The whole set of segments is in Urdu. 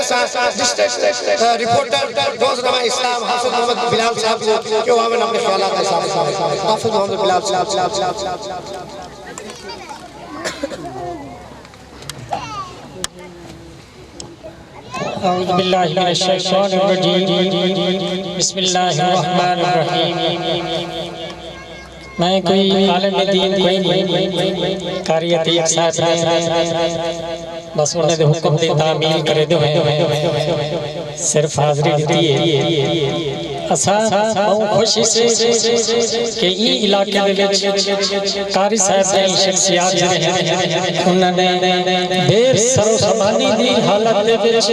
ڈسٹرکٹ رپورٹر روزنامہ اسلام حافظ محمد بلال صاحب کو کہ وہ ہمیں اپنے خیالات کا حافظ محمد بلال صاحب اعوذ باللہ من الشیطان الرجیم بسم اللہ الرحمن الرحیم میں کوئی عالم دین کوئی نہیں قاریت ایک ساتھ بس انہیں دے حکم دے تعمیل کرے دو ہیں صرف حاضری دیتی ہے اسا بہت خوشی سے کہ یہ علاقے دے وچ قاری صاحب نے شخصیات جڑے ہیں انہوں نے دیر سر و سامانی دی حالت دے وچ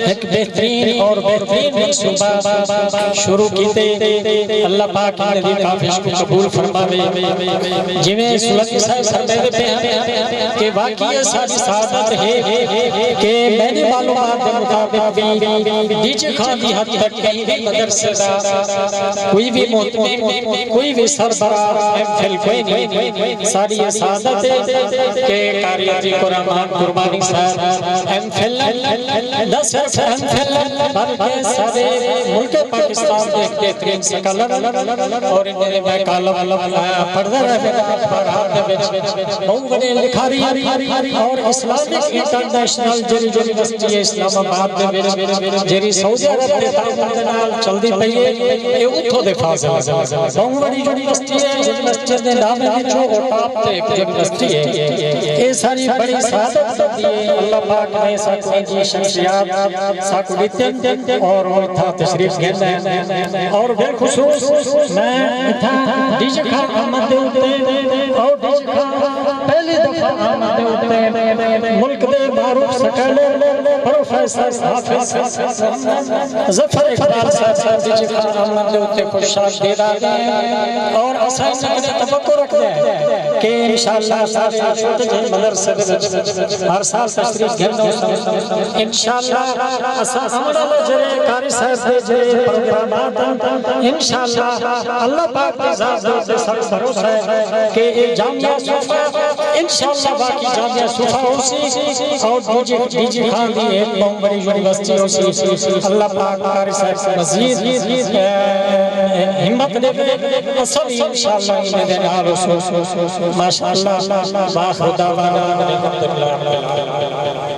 ایک بہترین اور بہترین منصوبہ شروع کیتے اللہ پاک نے دی کافش کو قبول فرماوے جویں سلطان صاحب فرماتے پہ ہیں کہ واقعی ساری سعادت ہے کہ میں نے معلومات کے مطابق بھی ڈیجے خان دی حد تک کہیں بھی مدرسے دا کوئی بھی محتمم کوئی بھی سربراہ محفل کوئی نہیں ساری یہ سعادت ہے کہ قاری عزیز الرحمان قربانی صاحب محفل نہ صرف محفل بلکہ سارے ملک پاکستان کے ایک بہترین سکالر اور انہیں میں کالم پڑھتا رہا اخبارات دے وچ بہت بڑے لکھاری اور اسلامک انٹرنیشنل جری یونیورسٹی اسلام آباد دے وچ جری سعودی عرب دے تعاون دے نال چلدی پئی ہے یہ اتھوں دے فاضل بہت بڑی یونیورسٹی ہے یونیورسٹی دے نام وچ اور ٹاپ تے یونیورسٹی ہے یہ ساری بڑی سعادت دی اللہ پاک نے ساکو جی شخصیات ساکو دیتے اور اتھا تشریف گھن اور بالخصوص میں اتھا ڈیجے خان احمد دے ہوتے اور ڈیجے خان پہلی دفعہ احمد دے ہوتے ملک دے معروف سکالر پروفیسر حافظ ظفر اقبال صاحب ڈیجے خان احمد دے ہوتے خوش آمدید آگے ہیں اور اساس سے توقع رکھتے ہیں کہ انشاءاللہ سارے چھوٹے جن مدرسے دے ہر سال تشریف گھن انشاءاللہ اساس ہمارا جرے قاری صاحب دے جرے پروگرامات انشاءاللہ اللہ پاک دے ذات دے سب بھروسہ ہے کہ ایک جامعہ صوفہ انشاءاللہ باقی جامعہ صوفہ ہو سی اور ڈیجے خان دی ایک بہت بڑی یونیورسٹی ہو سی اللہ پاک قاری صاحب سے مزید ہمت دے دے سب انشاءاللہ انہیں دے نال ماشاءاللہ باخر دعوانا الحمدللہ